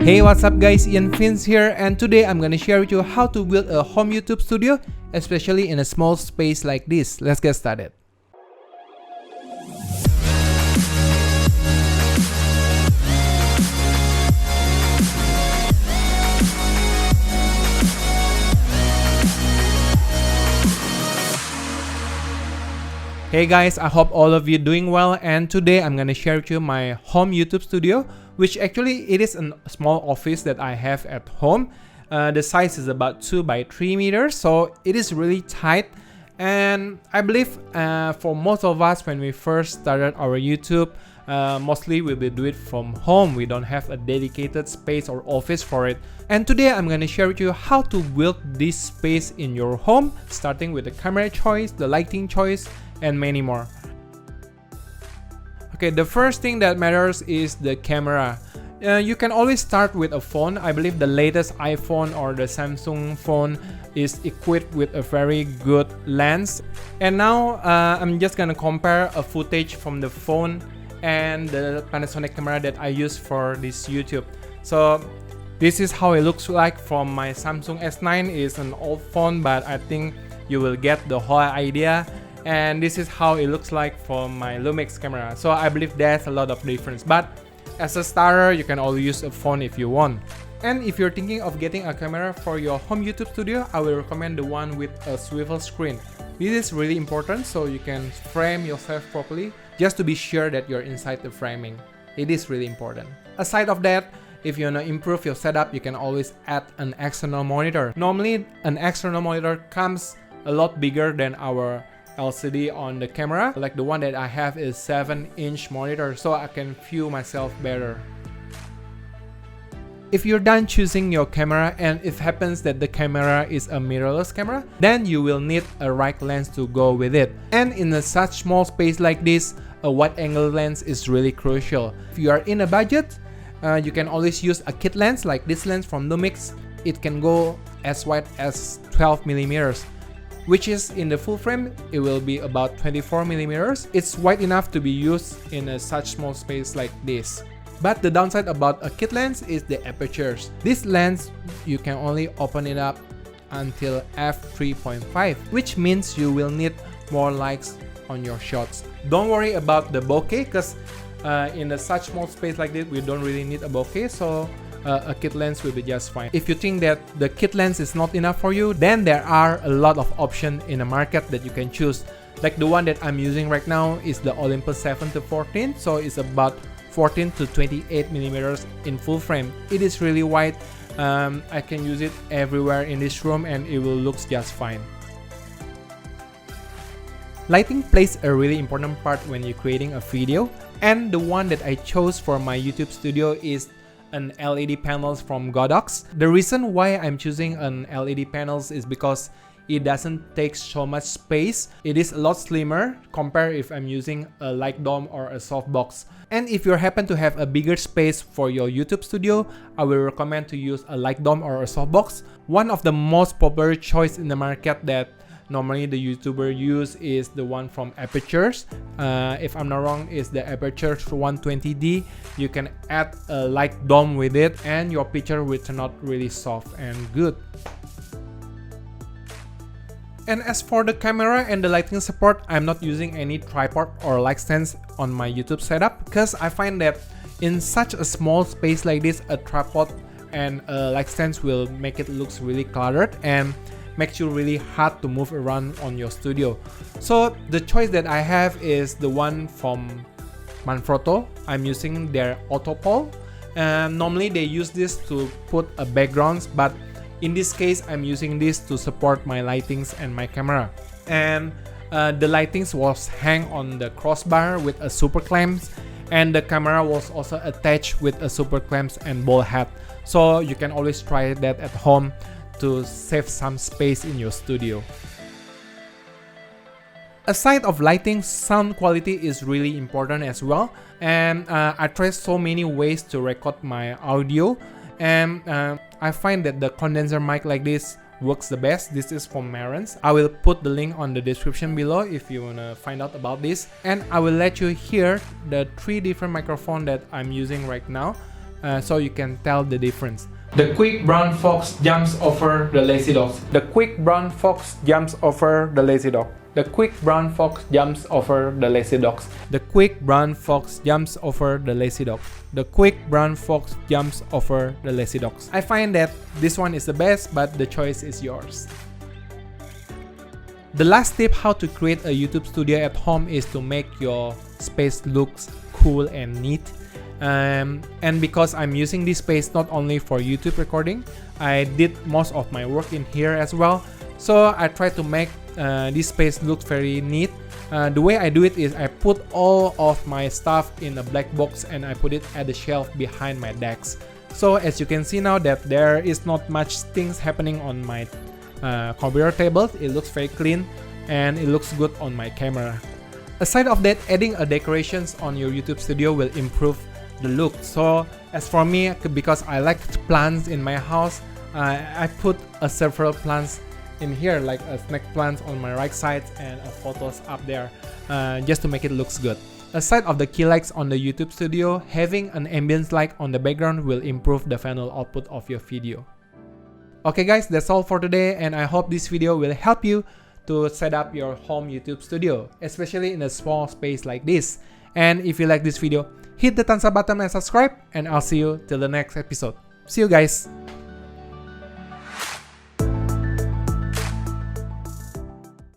Hey, what's up guys, Ian Fins here, and today I'm gonna share with you how to build a home YouTube studio, especially in a small space like this. Let's get started. Hey guys, I hope all of you doing well, and today I'm gonna share with you my home YouTube studio, which actually it is a small office that I have at home. The size is about 2 by 3 meters, so it is really tight. And I believe for most of us, when we first started our YouTube, mostly we will do it from home. We don't have a dedicated space or office for it. And today I'm gonna share with you how to build this space in your home, starting with the camera choice, the lighting choice, and many more. Okay, the first thing that matters is the camera. You can always start with a phone. I believe the latest iPhone or the Samsung phone is equipped with a very good lens. And now I'm just gonna compare a footage from the phone and the Panasonic camera that I use for this YouTube. So this is how it looks like from my Samsung S9. It's an old phone, but I think you will get the whole idea. And this is how it looks like from my Lumix camera. So I believe there's a lot of difference, but as a starter you can always use a phone if you want. And if you're thinking of getting a camera for your home YouTube studio, I will recommend the one with a swivel screen. This is really important so you can frame yourself properly, just to be sure that you're inside the framing. It is really important. Aside of that, if you want to improve your setup, you can always add an external monitor. Normally an external monitor comes a lot bigger than our LCD on the camera. Like the one that I have is 7-inch monitor, so I can view myself better. If you're done choosing your camera and it happens that the camera is a mirrorless camera, then you will need a right lens to go with it. And in such small space like this, a wide angle lens is really crucial. If you are in a budget, you can always use a kit lens like this lens from Lumix. It can go as wide as 12 millimeters. Which is in the full frame, it will be about 24 millimeters. It's wide enough to be used in such small space like this. But the downside about a kit lens is the apertures. This lens, you can only open it up until f3.5, which means you will need more lights on your shots. Don't worry about the bokeh, because in such small space like this, we don't really need a bokeh, so a kit lens will be just fine. If you think that the kit lens is not enough for you, then there are a lot of options in the market that you can choose. Like the one that I'm using right now is the Olympus 7-14, so it's about 14 to 28 millimeters in full frame. It is really wide. I can use it everywhere in this room and it will look just fine. Lighting plays a really important part when you're creating a video, and the one that I chose for my YouTube studio is an LED panels from Godox. The reason why I'm choosing an LED panels is because it doesn't take so much space. It is a lot slimmer compared if I'm using a light dome or a softbox. And if you happen to have a bigger space for your YouTube studio, I will recommend to use a light dome or a softbox. One of the most popular choice in the market that normally the YouTuber use is the one from Apertures. If I'm not wrong, is the Apertures 120D. You can add a light dome with it and your picture will turn out really soft and good. And as for the camera and the lighting support, I'm not using any tripod or light stands on my YouTube setup, because I find that in such a small space like this, a tripod and a light stands will make it looks really cluttered and makes you really hard to move around on your studio. So the choice that I have is the one from Manfrotto. I'm using their Autopole. Normally they use this to put a backgrounds, but in this case I'm using this to support my lightings and my camera. And the lightings was hang on the crossbar with a super clamps, and the camera was also attached with a super clamps and ball head. So you can always try that at home to save some space in your studio. Aside of lighting, sound quality is really important as well, and I tried so many ways to record my audio, and I find that the condenser mic like this works the best. This is from Marantz. I will put the link on the description below if you wanna find out about this, and I will let you hear the 3 different microphones that I'm using right now. so you can tell the difference. The quick brown fox jumps over the lazy dog. The quick brown fox jumps over the lazy dog. The quick brown fox jumps over the lazy dogs. The quick brown fox jumps over the lazy dog. The quick brown fox jumps over the lazy dogs. I find that this one is the best, but the choice is yours. The last tip how to create a YouTube studio at home is to make your space looks cool and neat. And because I'm using this space not only for YouTube recording, I did most of my work in here as well. So I try to make this space look very neat. The way I do it is I put all of my stuff in a black box and I put it at the shelf behind my desk. So as you can see now that there is not much things happening on my computer table. It looks very clean and it looks good on my camera. Aside of that, adding a decorations on your YouTube studio will improve the look. So as for me, because I like plants in my house, I put several plants in here, like a snake plant on my right side and photos up there, just to make it looks good. Aside of the key lights on the YouTube studio, having an ambience light on the background will improve the final output of your video. Okay guys, that's all for today, and I hope this video will help you to set up your home YouTube studio, especially in a small space like this. And if you like this video, hit the thumbs up button and subscribe, and I'll see you till the next episode. See you guys!